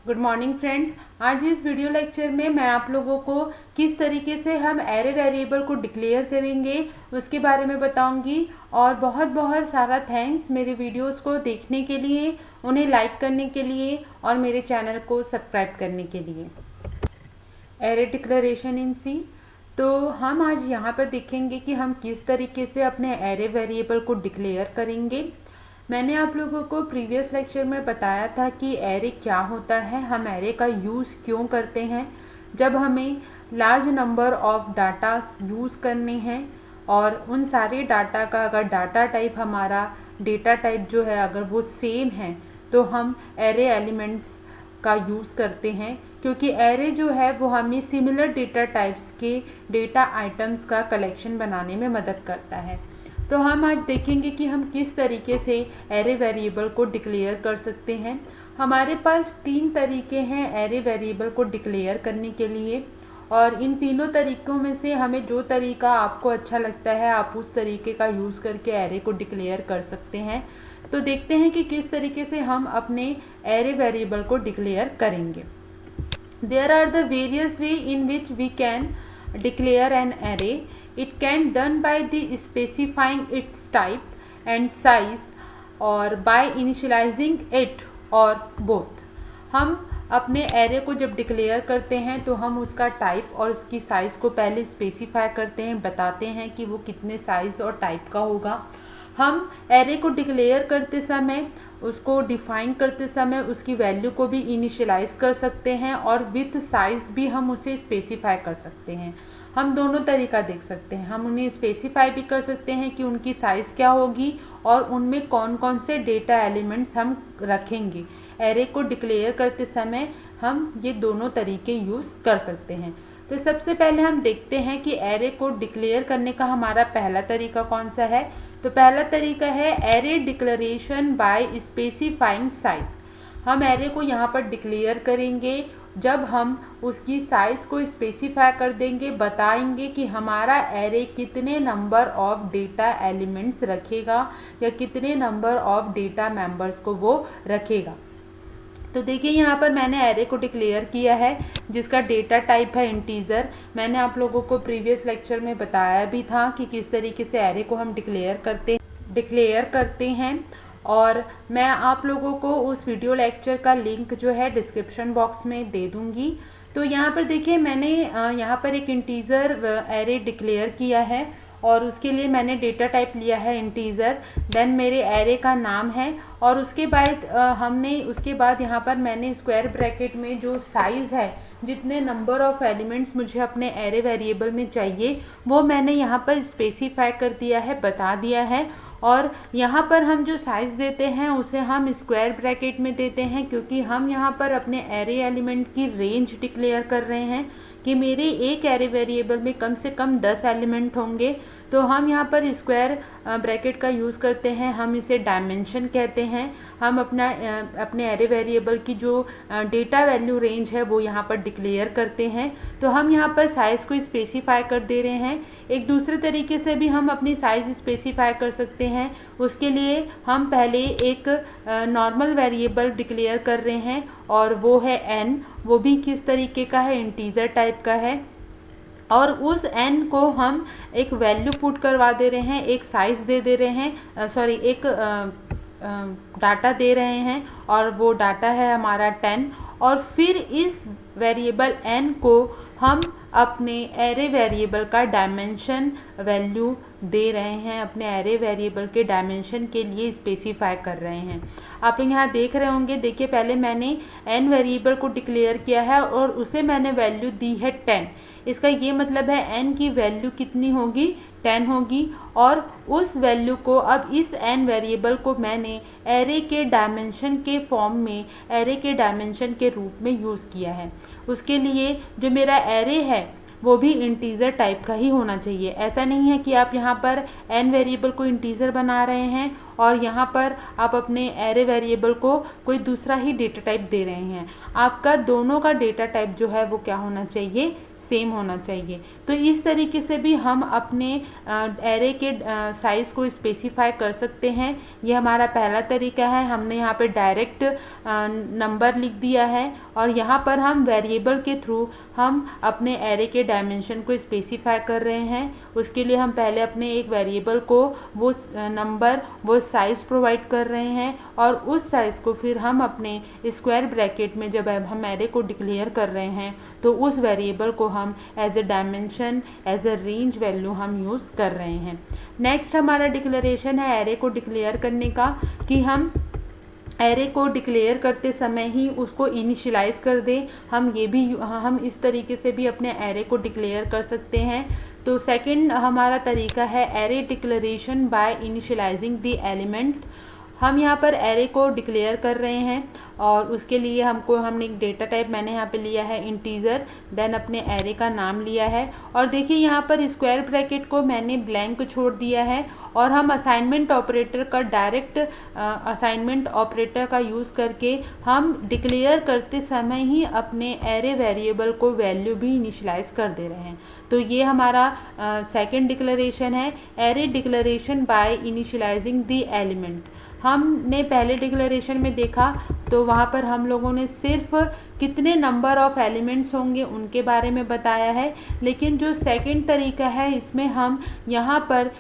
Good morning friends. आज इस video lecture में मैं आप लोगों को किस तरीके से हम एरे वेरिएबल को डिक्लेयर करेंगे उसके बारे में बताऊंगी। और बहुत बहुत सारा थैंक्स मेरे वीडियोस को देखने के लिए, उन्हें लाइक करने के लिए और मेरे चैनल को सब्सक्राइब करने के लिए। एरे डिक्लेरेशन इन सी। तो हम आज यहाँ पर देखेंगे कि हम किस तरीके से अपने एरे वेरिएबल को डिक्लेयर करेंगे। मैंने आप लोगों को प्रीवियस लेक्चर में बताया था कि एरे क्या होता है, हम एरे का यूज़ क्यों करते हैं। जब हमें large number of data use करने हैं और उन सारे डाटा का अगर डाटा टाइप हमारा डेटा टाइप जो है अगर वो सेम है तो हम एरे एलिमेंट्स का यूज़ करते हैं, क्योंकि एरे जो है वो हमें सिमिलर डेटा टाइप्स के डेटा आइटम्स का कलेक्शन बनाने में मदद करता है। तो हम आज देखेंगे कि हम किस तरीके से एरे वेरिएबल को डिक्लेयर कर सकते हैं। हमारे पास 3 तरीके हैं एरे वेरिएबल को डिक्लेयर करने के लिए, और इन तीनों तरीकों में से हमें जो तरीका आपको अच्छा लगता है आप उस तरीके का यूज़ करके एरे को डिक्लेयर कर सकते हैं। तो देखते हैं कि किस तरीके से हम अपने एरे वेरिएबल को डिक्लेयर करेंगे। There are the various ways in which we can declare an array. It can done by the specifying its type and size or by initializing it or both. हम अपने array को जब declare करते हैं तो हम उसका टाइप और उसकी साइज़ को पहले स्पेसिफाई करते हैं, बताते हैं कि वो कितने साइज़ और टाइप का होगा। हम एरे को डिक्लेयर करते समय, उसको डिफाइन करते समय उसकी वैल्यू को भी इनिशियलाइज कर सकते हैं और विथ साइज़ भी हम उसे स्पेसिफाई कर सकते हैं। हम दोनों तरीका देख सकते हैं, हम उन्हें स्पेसिफाई भी कर सकते हैं कि उनकी साइज़ क्या होगी और उनमें कौन कौन से डेटा एलिमेंट्स हम रखेंगे। एरे को डिक्लेयर करते समय हम ये दोनों तरीके यूज़ कर सकते हैं। तो सबसे पहले हम देखते हैं कि एरे को डिक्लेयर करने का हमारा पहला तरीका कौन सा है। तो पहला तरीका है array declaration bye specifying size. हम एरे को यहाँ पर डिक्लेयर करेंगे जब हम उसकी साइज़ को स्पेसिफाई कर देंगे, बताएंगे कि हमारा एरे कितने नंबर ऑफ डेटा एलिमेंट्स रखेगा या कितने नंबर ऑफ डेटा मेंबर्स को वो रखेगा। तो देखिए यहाँ पर मैंने एरे को डिक्लेयर किया है जिसका डेटा टाइप है इंटीजर। मैंने आप लोगों को प्रीवियस लेक्चर में बताया भी था कि किस तरीके से एरे को हम डिक्लेयर करते हैं, और मैं आप लोगों को उस वीडियो लेक्चर का लिंक जो है डिस्क्रिप्शन बॉक्स में दे दूँगी। तो यहाँ पर देखिए मैंने यहाँ पर एक इंटीजर एरे डिक्लेयर किया है और उसके लिए मैंने डेटा टाइप लिया है इंटीजर। देन मेरे एरे का नाम है और उसके बाद यहाँ पर मैंने स्क्वायर ब्रैकेट में जो साइज़ है, जितने नंबर ऑफ एलिमेंट्स मुझे अपने एरे वेरिएबल में चाहिए वो मैंने यहाँ पर स्पेसिफाई कर दिया है, बता दिया है। और यहाँ पर हम जो साइज़ देते हैं उसे हम स्क्वायर ब्रैकेट में देते हैं, क्योंकि हम यहाँ पर अपने एरे एलिमेंट की रेंज डिक्लेयर कर रहे हैं कि मेरे एक एरे वेरिएबल में कम से कम 10 एलिमेंट होंगे। तो हम यहाँ पर स्क्वायर ब्रैकेट का यूज़ करते हैं, हम इसे डायमेंशन कहते हैं। हम अपने एरे वेरिएबल की जो डेटा वैल्यू रेंज है वो यहाँ पर डिक्लेयर करते हैं। तो हम यहाँ पर साइज़ को स्पेसिफाई कर दे रहे हैं। एक दूसरे तरीके से भी हम अपनी साइज़ स्पेसिफाई कर सकते हैं। उसके लिए हम पहले एक नॉर्मल वेरिएबल डिक्लेयर कर रहे हैं और वो है n। वो भी किस तरीके का है, इंटीजर टाइप का है, और उस n को हम एक वैल्यू पुट करवा दे रहे हैं, एक साइज़ दे दे रहे हैं, एक डाटा दे रहे हैं और वो डाटा है हमारा 10। और फिर इस वेरिएबल n को हम अपने एरे वेरिएबल का डायमेंशन वैल्यू दे रहे हैं, अपने एरे वेरिएबल के डायमेंशन के लिए स्पेसिफाई कर रहे हैं। आप लोग यहाँ देख रहे होंगे, देखिए पहले मैंने n वेरिएबल को डिक्लेयर किया है और उसे मैंने वैल्यू दी है 10। इसका ये मतलब है n की वैल्यू कितनी होगी, 10 होगी। और उस वैल्यू को अब इस n वेरिएबल को मैंने एरे के डायमेंशन के फॉर्म में, एरे के डायमेंशन के रूप में यूज़ किया है। उसके लिए जो मेरा एरे है वो भी इंटीजर टाइप का ही होना चाहिए। ऐसा नहीं है कि आप यहाँ पर n वेरिएबल को इंटीजर बना रहे हैं और यहाँ पर आप अपने एरे वेरिएबल को कोई दूसरा ही डेटा टाइप दे रहे हैं। आपका दोनों का डेटा टाइप जो है वो क्या होना चाहिए, सेम होना चाहिए। तो इस तरीके से भी हम अपने एरे के साइज़ को स्पेसिफाई कर सकते हैं। ये हमारा पहला तरीका है। हमने यहाँ पे डायरेक्ट नंबर लिख दिया है और यहाँ पर हम वेरिएबल के थ्रू हम अपने एरे के डायमेंशन को स्पेसिफाई कर रहे हैं। उसके लिए हम पहले अपने एक वेरिएबल को वो नंबर वो साइज़ प्रोवाइड कर रहे हैं और उस साइज़ को फिर हम अपने स्क्वायर ब्रैकेट में जब हम एरे को डिक्लेयर कर रहे हैं तो उस वेरिएबल को हम as a dimension as a range value हम यूज़ कर रहे हैं। नेक्स्ट हमारा डिक्लेरेशन है एरे को डिक्लेयर करने का, कि हम एरे को डिक्लेयर करते समय ही उसको इनिशियलाइज कर दें। हम इस तरीके से भी अपने एरे को डिक्लेयर कर सकते हैं। तो सेकंड हमारा तरीका है array declaration bye initialising the element. हम यहाँ पर एरे को डिक्लेयर कर रहे हैं और उसके लिए हमने एक डेटा टाइप मैंने यहाँ पे लिया है इंटीजर, देन अपने एरे का नाम लिया है और देखिए यहाँ पर स्क्वायर ब्रैकेट को मैंने ब्लैंक छोड़ दिया है और हम असाइनमेंट ऑपरेटर का डायरेक्ट असाइनमेंट ऑपरेटर का यूज़ करके हम डिक्लेयर करते समय ही अपने एरे वेरिएबल को वैल्यू भी इनिशियलाइज कर दे रहे हैं। तो ये हमारा सेकंड डिक्लेरेशन है, array declaration bye initialising the element. हमने पहले डिक्लेरेशन में देखा तो वहाँ पर हम लोगों ने सिर्फ कितने नंबर ऑफ एलिमेंट्स होंगे उनके बारे में बताया है, लेकिन जो सेकंड तरीका है इसमें हम यहाँ पर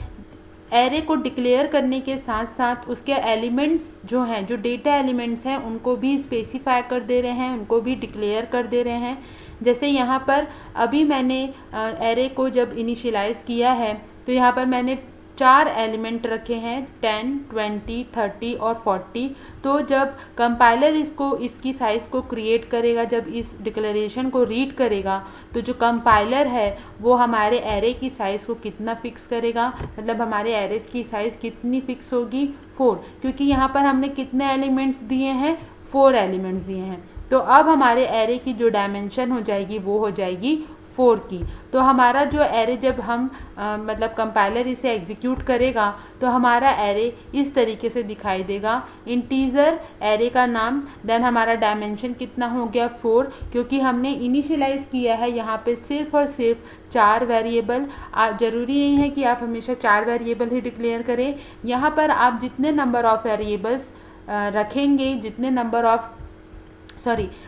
एरे को डिक्लेयर करने के साथ साथ उसके एलिमेंट्स जो हैं, जो डेटा एलिमेंट्स हैं, उनको भी स्पेसिफाई कर दे रहे हैं, उनको भी डिक्लेयर कर दे रहे हैं। जैसे यहाँ पर अभी मैंने एरे को जब इनिशियलाइज किया है तो यहाँ पर मैंने 4 एलिमेंट रखे हैं 10, 20, 30 और 40। तो जब कंपाइलर इसकी साइज़ को क्रिएट करेगा, जब इस डिक्लेरेशन को रीड करेगा तो जो कंपाइलर है वो हमारे एरे की साइज़ को कितना फिक्स करेगा, मतलब हमारे एरे की साइज़ कितनी फिक्स होगी 4, क्योंकि यहाँ पर हमने कितने एलिमेंट्स दिए हैं 4 एलिमेंट्स दिए हैं। तो अब हमारे एरे की जो डायमेंशन हो जाएगी वो हो जाएगी 4 की। तो हमारा जो एरे जब हम मतलब कंपाइलर इसे एग्जीक्यूट करेगा तो हमारा एरे इस तरीके से दिखाई देगा, इंटीजर एरे का नाम, देन हमारा डायमेंशन कितना हो गया 4, क्योंकि हमने इनिशियलाइज किया है यहाँ पे सिर्फ और सिर्फ 4 वेरिएबल। ज़रूरी नहीं है कि आप हमेशा 4 वेरिएबल ही डिक्लेयर करें। यहाँ पर आप जितने नंबर ऑफ वेरिएबल्स रखेंगे,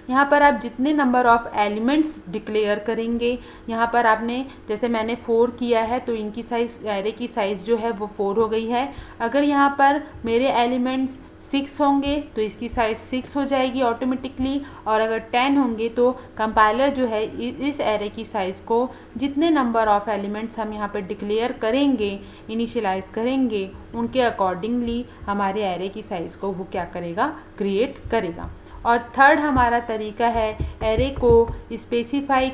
यहाँ पर आप जितने नंबर ऑफ एलिमेंट्स डिक्लेयर करेंगे, यहाँ पर आपने जैसे मैंने 4 किया है तो इनकी साइज़, एरे की साइज़ जो है वो 4 हो गई है। अगर यहाँ पर मेरे एलिमेंट्स 6 होंगे तो इसकी साइज़ 6 हो जाएगी ऑटोमेटिकली, और अगर 10 होंगे तो कंपाइलर जो है इस एरे की साइज़ को जितने नंबर ऑफ एलिमेंट्स हम यहाँ पर डिक्लेयर करेंगे, इनिशियलाइज करेंगे, उनके अकॉर्डिंगली हमारे एरे की साइज़ को वो क्या करेगा, क्रिएट करेगा। और थर्ड हमारा तरीका है एरे को स्पेसिफाई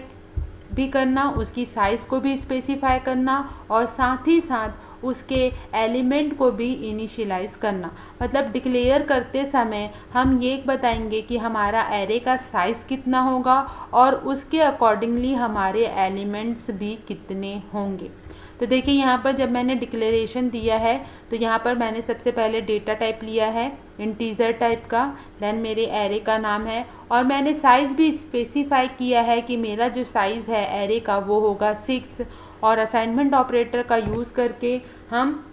भी करना, उसकी साइज़ को भी स्पेसिफाई करना और साथ ही साथ उसके एलिमेंट को भी इनिशियलाइज करना। मतलब डिक्लेयर करते समय हम ये बताएंगे कि हमारा एरे का साइज़ कितना होगा और उसके अकॉर्डिंगली हमारे एलिमेंट्स भी कितने होंगे। तो देखिए यहाँ पर जब मैंने डिक्लेरेशन दिया है तो यहाँ पर मैंने सबसे पहले डेटा टाइप लिया है इंटीजर टाइप का, देन मेरे एरे का नाम है और मैंने साइज़ भी स्पेसिफाई किया है कि मेरा जो साइज़ है एरे का वो होगा 6, और असाइनमेंट ऑपरेटर का यूज़ करके हम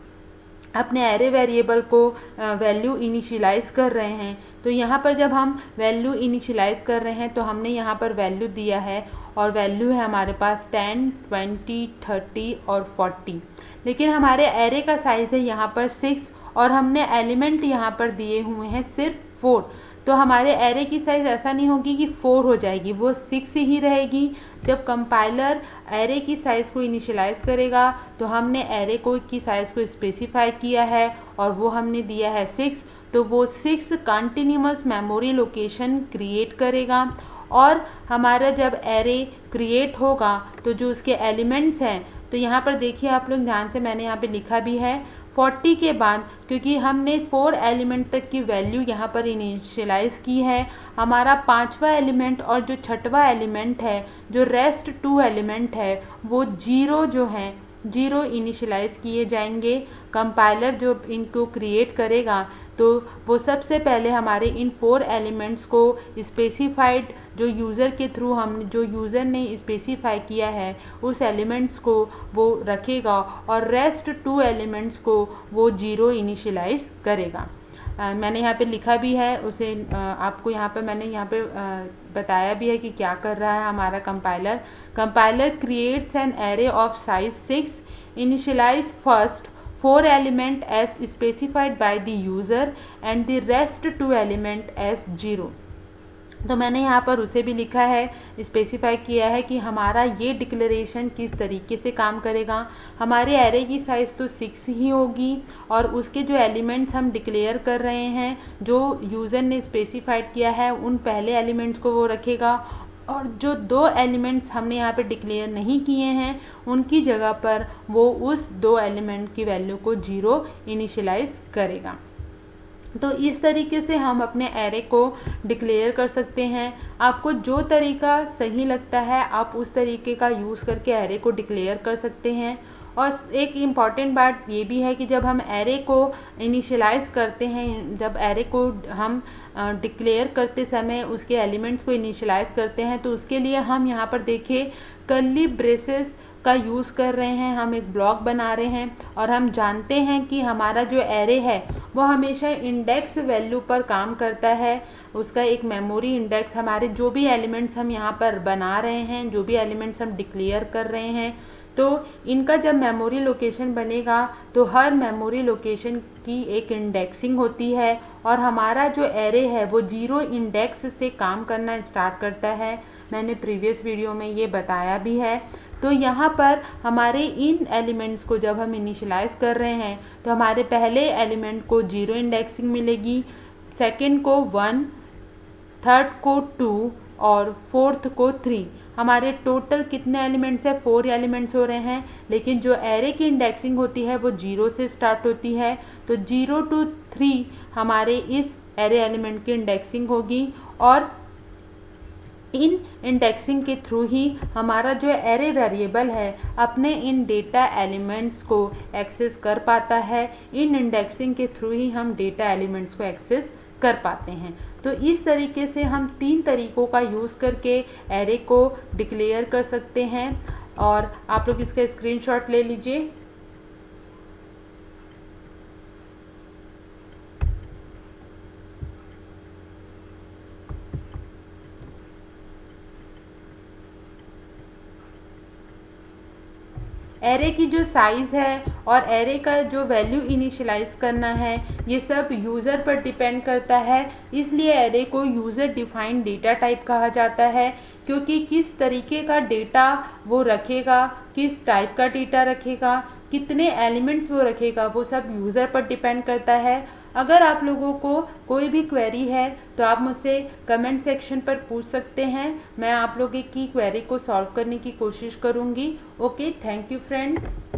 अपने एरे वेरिएबल को वैल्यू इनिशियलाइज कर रहे हैं। तो यहाँ पर जब हम वैल्यू इनिशियलाइज कर रहे हैं तो हमने यहाँ पर वैल्यू दिया है और वैल्यू है हमारे पास 10, 20, 30 और 40, लेकिन हमारे एरे का साइज़ है यहाँ पर 6 और हमने एलिमेंट यहाँ पर दिए हुए हैं सिर्फ 4। तो हमारे एरे की साइज़ ऐसा नहीं होगी कि 4 हो जाएगी, वो 6 ही रहेगी। जब कंपाइलर एरे की साइज़ को इनिशियलाइज करेगा तो हमने एरे की साइज़ को स्पेसिफाई किया है और वो हमने दिया है 6, तो वो 6 कंटिन्यूअस मेमोरी लोकेशन क्रिएट करेगा। और हमारा जब एरे क्रिएट होगा तो जो उसके एलिमेंट्स हैं, तो यहाँ पर देखिए आप लोग ध्यान से, मैंने यहाँ पे लिखा भी है 40 के बाद, क्योंकि हमने 4 एलिमेंट तक की वैल्यू यहाँ पर इनिशियलाइज की है, हमारा 5वां एलिमेंट और जो 6वां एलिमेंट है, जो रेस्ट 2 एलिमेंट है वो 0 जो हैं 0 इनिशियलाइज किए जाएंगे। कंपाइलर जो इनको क्रिएट करेगा तो वो सबसे पहले हमारे इन 4 एलिमेंट्स को स्पेसिफाइड जो यूज़र के थ्रू हम जो यूज़र ने स्पेसिफाई किया है उस एलिमेंट्स को वो रखेगा और रेस्ट 2 एलिमेंट्स को वो 0 इनिशियलाइज करेगा। मैंने यहाँ पे लिखा भी है उसे, आपको यहाँ पे मैंने यहाँ पे बताया भी है कि क्या कर रहा है हमारा compiler. Compiler creates an array of size 6, initialize first 4 element as specified by the user and the rest 2 element as 0। तो मैंने यहाँ पर उसे भी लिखा है, स्पेसिफाई किया है कि हमारा ये डिक्लेरेशन किस तरीके से काम करेगा। हमारे एरे की साइज़ तो 6 ही होगी और उसके जो एलिमेंट्स हम डिक्लेयर कर रहे हैं जो यूज़र ने स्पेसिफाइड किया है उन पहले एलिमेंट्स को वो रखेगा और जो 2 एलिमेंट्स हमने यहाँ पे डिक्लेयर नहीं किए हैं उनकी जगह पर वो उस 2 एलिमेंट की वैल्यू को 0 इनिशियलाइज करेगा। तो इस तरीके से हम अपने एरे को डिक्लेयर कर सकते हैं। आपको जो तरीका सही लगता है आप उस तरीके का यूज़ करके एरे को डिक्लेयर कर सकते हैं। और एक इम्पॉर्टेंट बात ये भी है कि जब हम एरे को इनिशियलाइज करते हैं, जब एरे को हम डिक्लेयर करते समय उसके एलिमेंट्स को इनिशियलाइज करते हैं तो उसके लिए हम यहाँ पर देखिए कर्ली ब्रेसेस का यूज़ कर रहे हैं। हम एक ब्लॉक बना रहे हैं और हम जानते हैं कि हमारा जो एरे है वो हमेशा इंडेक्स वैल्यू पर काम करता है। उसका एक मेमोरी इंडेक्स, हमारे जो भी एलिमेंट्स हम यहाँ पर बना रहे हैं, जो भी एलिमेंट्स हम डिक्लेयर कर रहे हैं, तो इनका जब मेमोरी लोकेशन बनेगा तो हर मेमोरी लोकेशन की एक इंडेक्सिंग होती है और हमारा जो एरे है वो 0 इंडेक्स से काम करना स्टार्ट करता है। मैंने प्रीवियस वीडियो में ये बताया भी है। तो यहाँ पर हमारे इन एलिमेंट्स को जब हम इनिशियलाइज कर रहे हैं तो हमारे पहले एलिमेंट को 0 इंडेक्सिंग मिलेगी, सेकंड को 1, थर्ड को 2 और फोर्थ को 3। हमारे टोटल कितने एलिमेंट्स हैं? 4 एलिमेंट्स हो रहे हैं, लेकिन जो एरे की इंडेक्सिंग होती है वो 0 से स्टार्ट होती है। तो 0 to 3 हमारे इस एरे एलिमेंट की इंडेक्सिंग होगी और इन इंडेक्सिंग के थ्रू ही हमारा जो एरे वेरिएबल है अपने इन डेटा एलिमेंट्स को एक्सेस कर पाता है। इन इंडेक्सिंग के थ्रू ही हम डेटा एलिमेंट्स को एक्सेस कर पाते हैं। तो इस तरीके से हम 3 तरीकों का यूज़ करके एरे को डिक्लेयर कर सकते हैं और आप लोग इसका स्क्रीनशॉट ले लीजिए। एरे की जो साइज़ है और एरे का जो वैल्यू इनिशियलाइज करना है ये सब यूज़र पर डिपेंड करता है। इसलिए एरे को यूज़र डिफाइंड डेटा टाइप कहा जाता है, क्योंकि किस तरीके का डेटा वो रखेगा, किस टाइप का डेटा रखेगा, कितने एलिमेंट्स वो रखेगा, वो सब यूज़र पर डिपेंड करता है। अगर आप लोगों को कोई भी क्वेरी है तो आप मुझसे कमेंट सेक्शन पर पूछ सकते हैं। मैं आप लोगों की क्वेरी को सॉल्व करने की कोशिश करूँगी। Okay, thank you friends.